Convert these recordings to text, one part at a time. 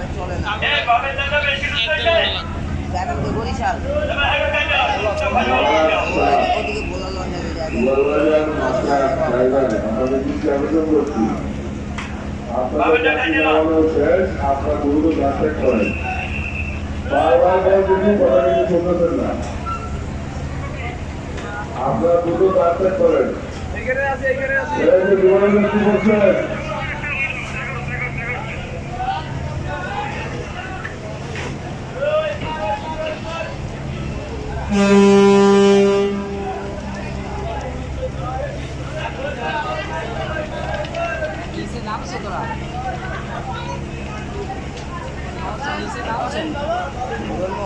চলে না জানেন তো বরিশাল ওদিকে বোলা লঞ্চে যায় আপনার গুরুত্ব কন্ট্যাক্ট করেন বারবার যদি কথা কিছু শুনতেছেন না আপনার দুটো কন্ট্যাক্ট করেন বিমানের কি করছেন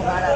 ভাড়া